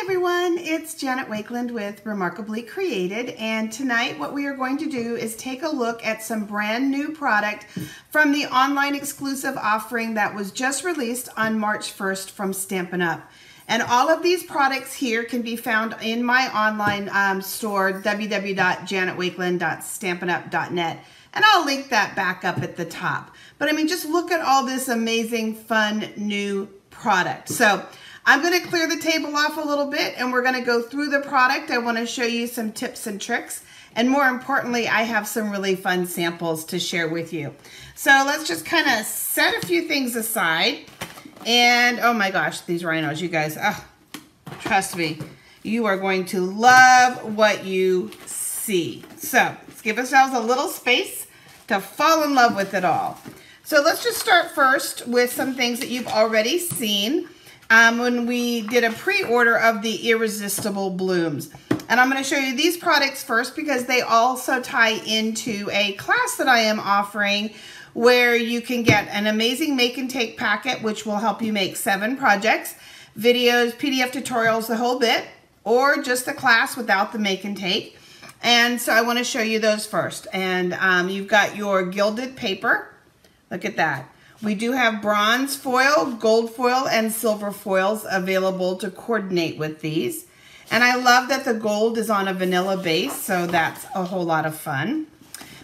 everyone, it's Janet Wakeland with Remarkably Created, and tonight what we are going to do is take a look at some brand new product from the online exclusive offering that was just released on March 1st from Stampin UP. And all of these products here can be found in my online store, www.janetwakeland.stampinup.net, and I'll link that back up at the top. But I mean, just look at all this amazing, fun, new product. So I'm going to clear the table off a little bit and we're going to go through the product. I want to show you some tips and tricks. And more importantly, I have some really fun samples to share with you. So let's just kind of set a few things aside. And oh my gosh, these rhinos, you guys, trust me, you are going to love what you see. So let's give ourselves a little space to fall in love with it all. So let's just start first with some things that you've already seen when we did a pre-order of the Irresistible blooms. And I'm going to show you these products first because they also tie into a class that I am offering where you can get an amazing make and take packet which will help you make 7 projects, videos, PDF tutorials, the whole bit, or just a class without the make and take. And so I want to show you those first. And you've got your gilded paper. Look at that. We do have bronze foil, gold foil, and silver foils available to coordinate with these. And I love that the gold is on a vanilla base, so that's a whole lot of fun.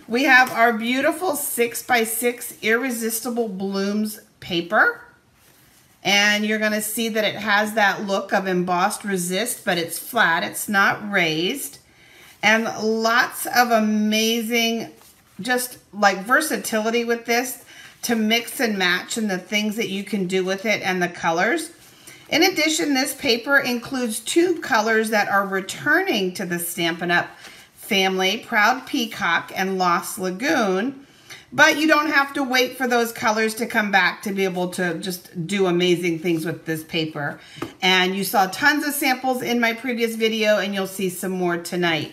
We have our beautiful 6x6 Irresistible Blooms paper. And you're going to see that it has that look of embossed resist, but it's flat, it's not raised. And lots of amazing, just like versatility with this, to mix and match and the things that you can do with it and the colors. In addition, this paper includes 2 colors that are returning to the Stampin' Up! Family, Proud Peacock and Lost Lagoon, but you don't have to wait for those colors to come back to be able to just do amazing things with this paper. And you saw tons of samples in my previous video and you'll see some more tonight.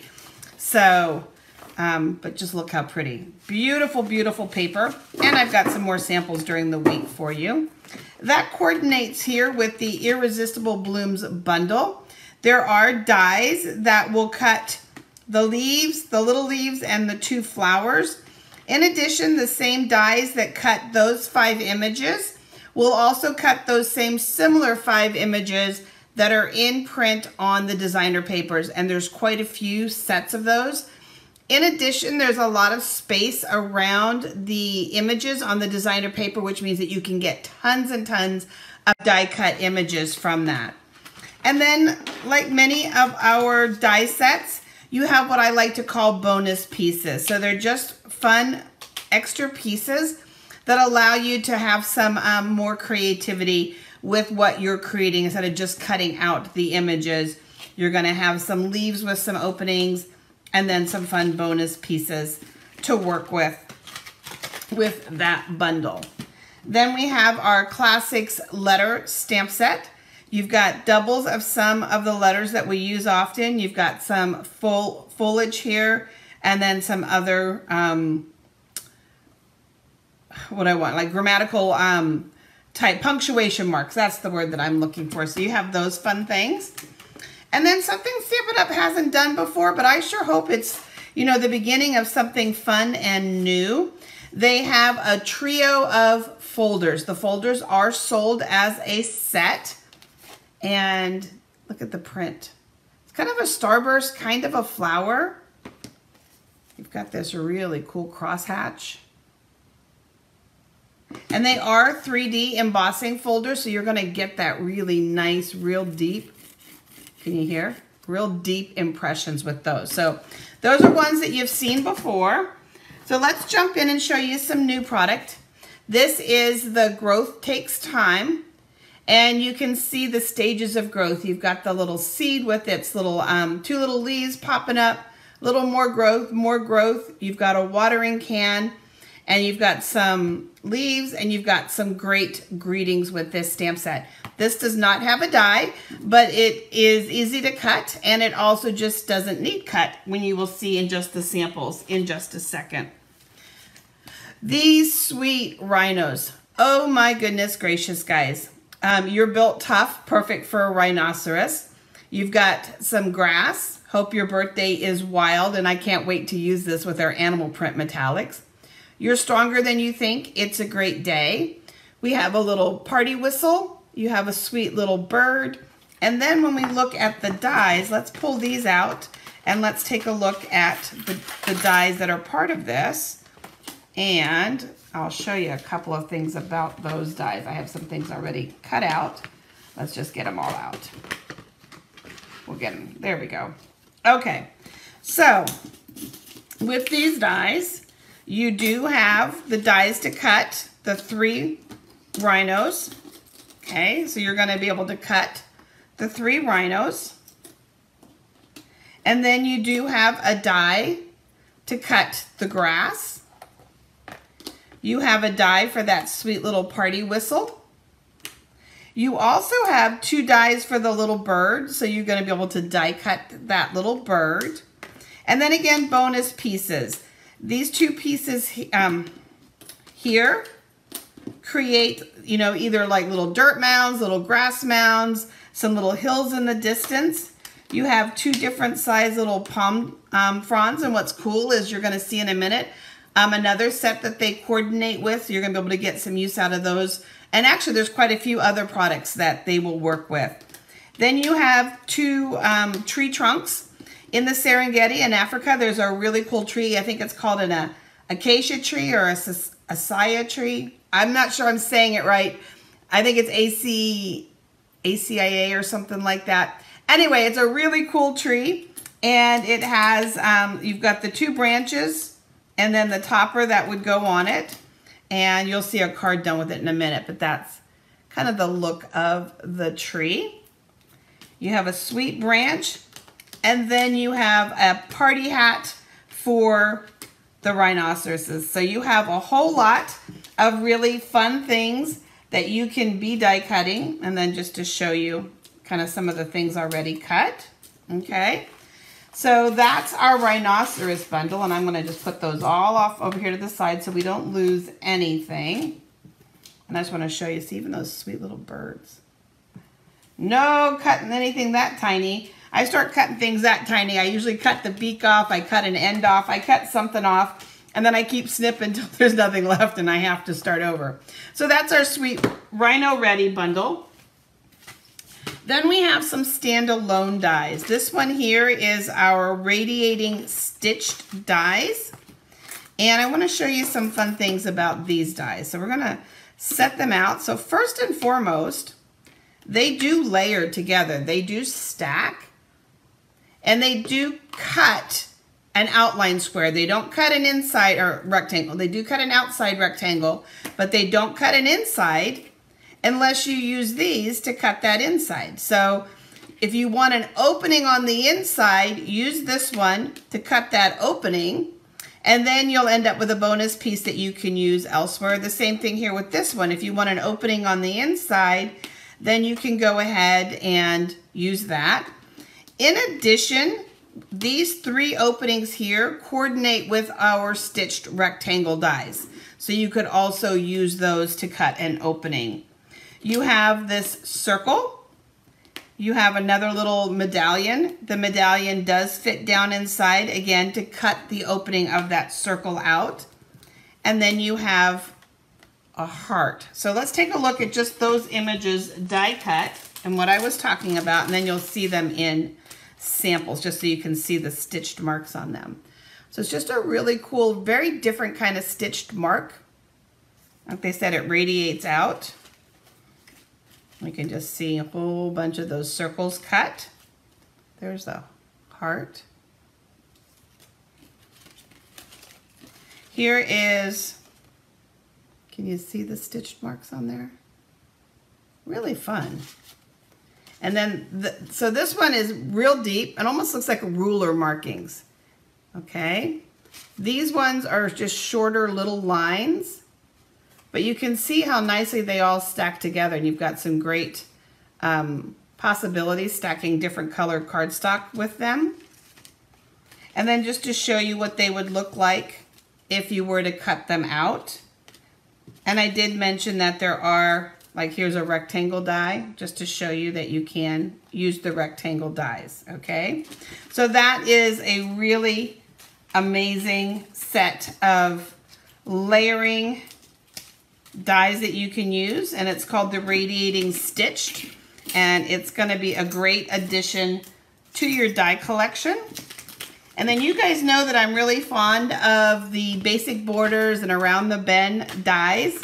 So, but just look how pretty. Beautiful, beautiful paper. And I've got some more samples during the week for you. That coordinates here with the Irresistible Blooms bundle. There are dies that will cut the leaves, the little leaves, and the 2 flowers. In addition, the same dies that cut those 5 images will also cut those same similar 5 images that are in print on the designer papers. And there's quite a few sets of those. In addition, there's a lot of space around the images on the designer paper, which means that you can get tons and tons of die cut images from that. And then, like many of our die sets, you have what I like to call bonus pieces. So they're just fun extra pieces that allow you to have some more creativity with what you're creating. Instead of just cutting out the images, you're going to have some leaves with some openings and then some fun bonus pieces to work with that bundle. Then we have our Classics letter stamp set. You've got doubles of some of the letters that we use often. You've got some full foliage here and then some other, like grammatical type punctuation marks. That's the word that I'm looking for. So you have those fun things. And then something Stampin' Up! Hasn't done before, but I sure hope it's, you know, the beginning of something fun and new. They have a trio of folders. The folders are sold as a set. And look at the print. It's kind of a starburst, kind of a flower. You've got this really cool crosshatch. And they are 3D embossing folders, so you're going to get that really nice, real deep. Can you hear? Real deep impressions with those. So those are ones that you've seen before. So let's jump in and show you some new product. This is the Growth Takes Time. And you can see the stages of growth. You've got the little seed with its little 2 little leaves popping up. A little more growth, more growth. You've got a watering can. And you've got some leaves and you've got some great greetings with this stamp set. This does not have a die, but it is easy to cut and it also just doesn't need cut, when you will see in just the samples in just a second. These sweet rhinos. Oh my goodness gracious, guys. You're built tough, perfect for a rhinoceros. You've got some grass. Hope your birthday is wild, and I can't wait to use this with our animal print metallics. You're stronger than you think. It's a great day. We have a little party whistle. You have a sweet little bird. And then when we look at the dies, let's pull these out and let's take a look at the dies that are part of this. And I'll show you a couple of things about those dies. I have some things already cut out. Let's just get them all out. We'll get them. There we go. Okay, so with these dies, you do have the dies to cut the 3 rhinos. Okay, so you're going to be able to cut the 3 rhinos. And then you do have a die to cut the grass. You have a die for that sweet little party whistle. You also have 2 dies for the little bird, so you're going to be able to die cut that little bird. And then again, bonus pieces. These 2 pieces here create, you know, either like little dirt mounds, little grass mounds, some little hills in the distance. You have 2 different size little palm fronds, and what's cool is you're going to see in a minute another set that they coordinate with. So you're going to be able to get some use out of those. And actually, there's quite a few other products that they will work with. Then you have 2 tree trunks. In the Serengeti in Africa, there's a really cool tree. I think it's called an acacia tree or a acai tree. I'm not sure I'm saying it right. I think it's ACIA or something like that. Anyway, it's a really cool tree. And it has, you've got the 2 branches and then the topper that would go on it. And you'll see a card done with it in a minute, but that's kind of the look of the tree. You have a sweet branch, and then you have a party hat for the rhinoceroses. So you have a whole lot of really fun things that you can be die cutting. And then just to show you kind of some of the things already cut. Okay. So that's our rhinoceros bundle, and I'm going to just put those all off over here to the side so we don't lose anything. And I just want to show you, see, even those sweet little birds. No cutting anything that tiny. I start cutting things that tiny. I usually cut the beak off, I cut an end off, I cut something off, and then I keep snipping until there's nothing left and I have to start over. So that's our sweet Rhino Ready bundle. Then we have some standalone dies. This one here is our radiating stitched dies. And I want to show you some fun things about these dies. So we're going to set them out. So first and foremost, they do layer together. They do stack. And they do cut an outline square. They don't cut an inside or rectangle. They do cut an outside rectangle, but they don't cut an inside unless you use these to cut that inside. So if you want an opening on the inside, use this one to cut that opening, and then you'll end up with a bonus piece that you can use elsewhere. The same thing here with this one. If you want an opening on the inside, then you can go ahead and use that. In addition, these 3 openings here coordinate with our stitched rectangle dies. So you could also use those to cut an opening. You have this circle. You have another little medallion. The medallion does fit down inside, again, to cut the opening of that circle out. And then you have a heart. So let's take a look at just those images die cut and what I was talking about, and then you'll see them in samples just so you can see the stitched marks on them. So it's just a really cool, very different kind of stitched mark. Like they said, it radiates out. You can just see a whole bunch of those circles cut. There's the heart. Here is, can you see the stitched marks on there? Really fun. And then, so this one is real deep. It almost looks like ruler markings. Okay. These ones are just shorter little lines. But you can see how nicely they all stack together, and you've got some great possibilities stacking different colored cardstock with them. And then just to show you what they would look like if you were to cut them out. And I did mention that there are like here's a rectangle die, just to show you that you can use the rectangle dies, okay? So that is a really amazing set of layering dies that you can use, and it's called the Radiating Stitch, and it's gonna be a great addition to your die collection. And then you guys know that I'm really fond of the basic borders and around the bend dies.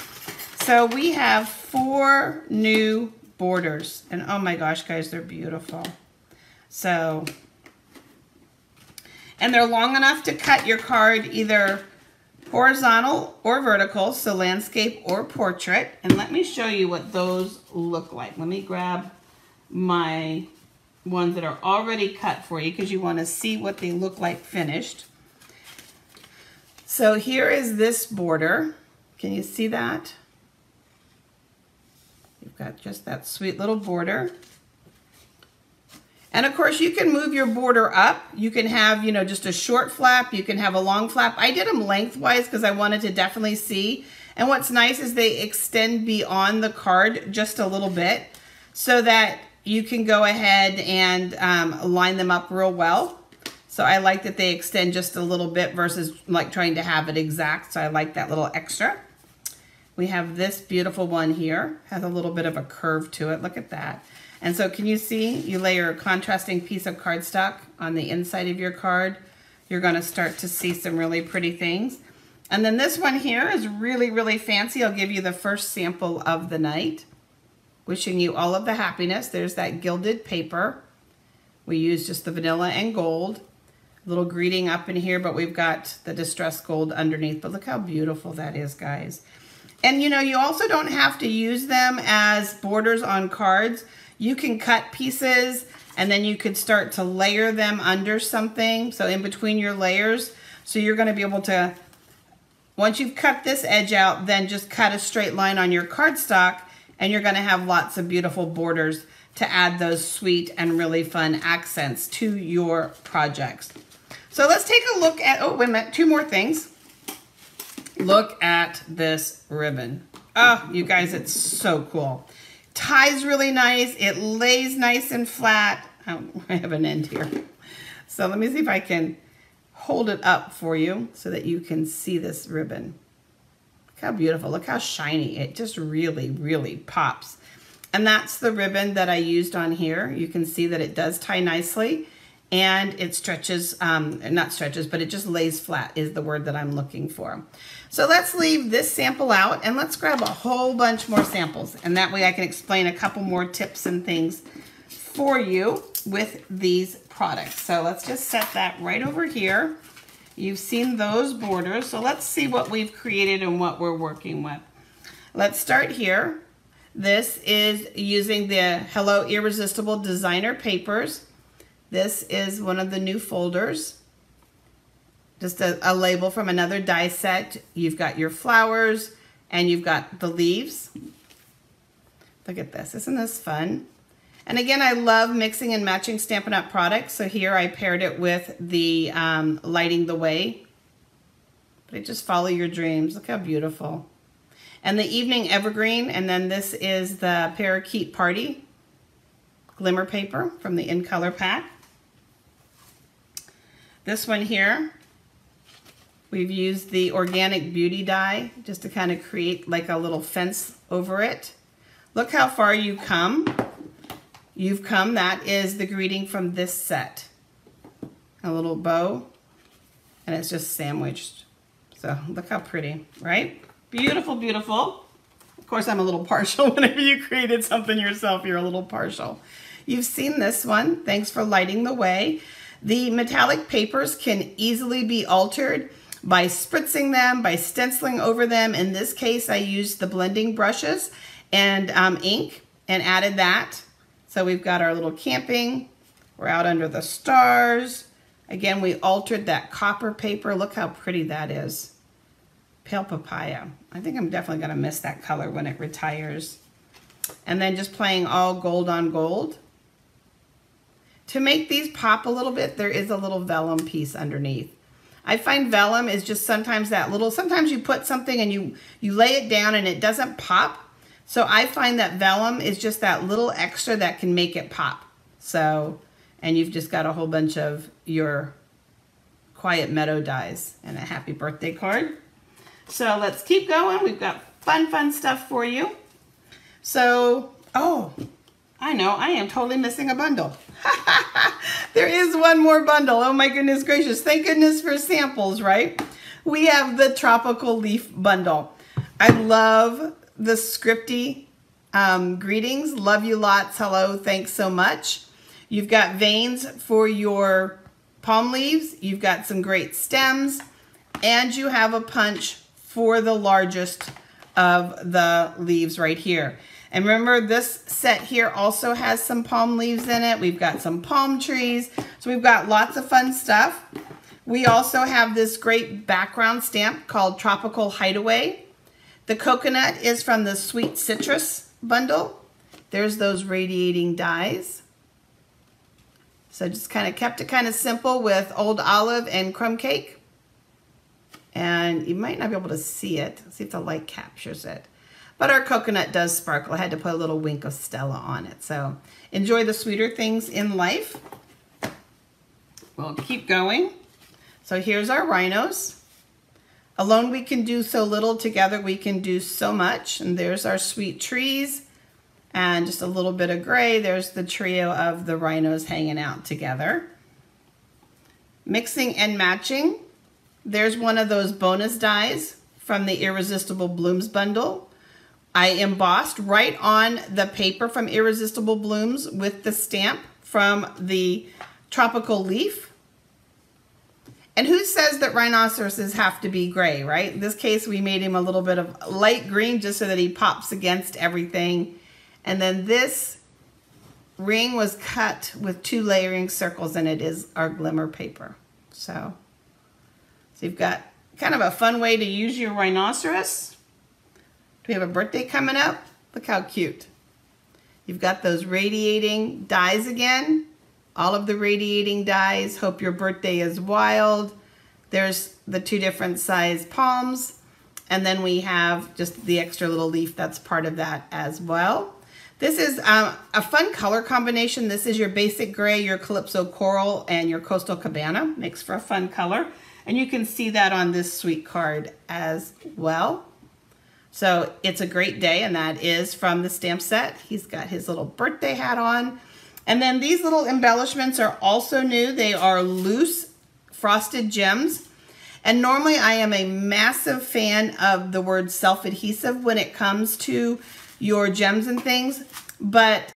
So we have 4 new borders, and oh my gosh, guys, they're beautiful. So, and they're long enough to cut your card either horizontal or vertical, so landscape or portrait. And let me show you what those look like. Let me grab my ones that are already cut for you because you want to see what they look like finished. So here is this border. Can you see that? You've got just that sweet little border. And of course you can move your border up. You can have, you know, just a short flap. You can have a long flap. I did them lengthwise because I wanted to definitely see. And what's nice is they extend beyond the card just a little bit so that you can go ahead and line them up real well. So I like that they extend just a little bit versus like trying to have it exact. So I like that little extra. We have this beautiful one here, has a little bit of a curve to it. Look at that. And so can you see, you layer a contrasting piece of cardstock on the inside of your card. You're gonna start to see some really pretty things. And then this one here is really, really fancy. I'll give you the first sample of the night. Wishing you all of the happiness. There's that gilded paper. We use just the vanilla and gold. A little greeting up in here, but we've got the distressed gold underneath. But look how beautiful that is, guys. And you know, you also don't have to use them as borders on cards. You can cut pieces and then you could start to layer them under something. So in between your layers. So you're gonna be able to, once you've cut this edge out, then just cut a straight line on your cardstock and you're gonna have lots of beautiful borders to add those sweet and really fun accents to your projects. So let's take a look at, oh, wait a minute, 2 more things. Look at this ribbon. Oh, you guys, it's so cool. Ties really nice. It lays nice and flat. Oh, I have an end here. So let me see if I can hold it up for you so that you can see this ribbon. Look how beautiful. Look how shiny. It just really, really pops. And that's the ribbon that I used on here. You can see that it does tie nicely and it stretches, not stretches, but it just lays flat is the word that I'm looking for. So let's leave this sample out and let's grab a whole bunch more samples. And that way I can explain a couple more tips and things for you with these products. So let's just set that right over here. You've seen those borders. So let's see what we've created and what we're working with. Let's start here. This is using the Hello Irresistible designer papers. This is one of the new folders. Just a label from another die set. You've got your flowers and you've got the leaves. Look at this, isn't this fun? And again, I love mixing and matching Stampin' Up! Products. So here I paired it with the Lighting the Way. But just follow your dreams. Look how beautiful. And the Evening Evergreen, and then this is the Parakeet Party glimmer paper from the In Color pack. This one here, we've used the Organic Beauty die just to kind of create like a little fence over it. Look how far you come. You've come. That is the greeting from this set. A little bow, and it's just sandwiched. So look how pretty, right? Beautiful, beautiful. Of course, I'm a little partial. Whenever you created something yourself, you're a little partial. You've seen this one. Thanks for lighting the way. The metallic papers can easily be altered by spritzing them, by stenciling over them. In this case, I used the blending brushes and ink and added that. So we've got our little camping. We're out under the stars. Again, we altered that copper paper. Look how pretty that is. Pale papaya. I think I'm definitely going to miss that color when it retires. And then just playing all gold on gold. To make these pop a little bit, there is a little vellum piece underneath. I find vellum is just sometimes that little, sometimes you put something and you lay it down and it doesn't pop, So I find that vellum is just that little extra that can make it pop. So, and you've just got a whole bunch of your Quiet Meadow dies and a happy birthday card. So let's keep going. We've got fun stuff for you. So, oh, I know, I am totally missing a bundle. There is one more bundle. Oh my goodness gracious. Thank goodness for samples, right? We have the Tropical Leaf Bundle. I love the scripty greetings. Love you lots. Hello. Thanks so much. You've got veins for your palm leaves. You've got some great stems. And you have a punch for the largest of the leaves right here. And remember, this set here also has some palm leaves in it. We've got some palm trees. So we've got lots of fun stuff. We also have this great background stamp called Tropical Hideaway. The coconut is from the Sweet Citrus bundle. There's those radiating dies. So just kind of kept it kind of simple with Old Olive and Crumb Cake. And you might not be able to see it. Let's see if the light captures it. But our coconut does sparkle. I had to put a little wink of Stella on it. So enjoy the sweeter things in life. We'll keep going. So here's our rhinos. Alone we can do so little, together we can do so much. And there's our sweet trees and just a little bit of gray. There's the trio of the rhinos hanging out together. Mixing and matching. There's one of those bonus dies from the Irresistible Blooms bundle. I embossed right on the paper from Irresistible Blooms with the stamp from the Tropical Leaf. And who says that rhinoceroses have to be gray, right? In this case, we made him a little bit of light green just so that he pops against everything. And then this ring was cut with 2 layering circles, and it is our glimmer paper. So you've got kind of a fun way to use your rhinoceros. We have a birthday coming up. Look how cute. You've got those radiating dies again. All of the radiating dies. Hope your birthday is wild. There's the 2 different size palms. And then we have just the extra little leaf that's part of that as well. This is a fun color combination. This is your basic gray, your Calypso Coral, and your Coastal Cabana. Makes for a fun color. And you can see that on this sweet card as well. So it's a great day, and that is from the stamp set. He's got his little birthday hat on. And then these little embellishments are also new. They are loose frosted gems. And normally I am a massive fan of the word self-adhesive when it comes to your gems and things. But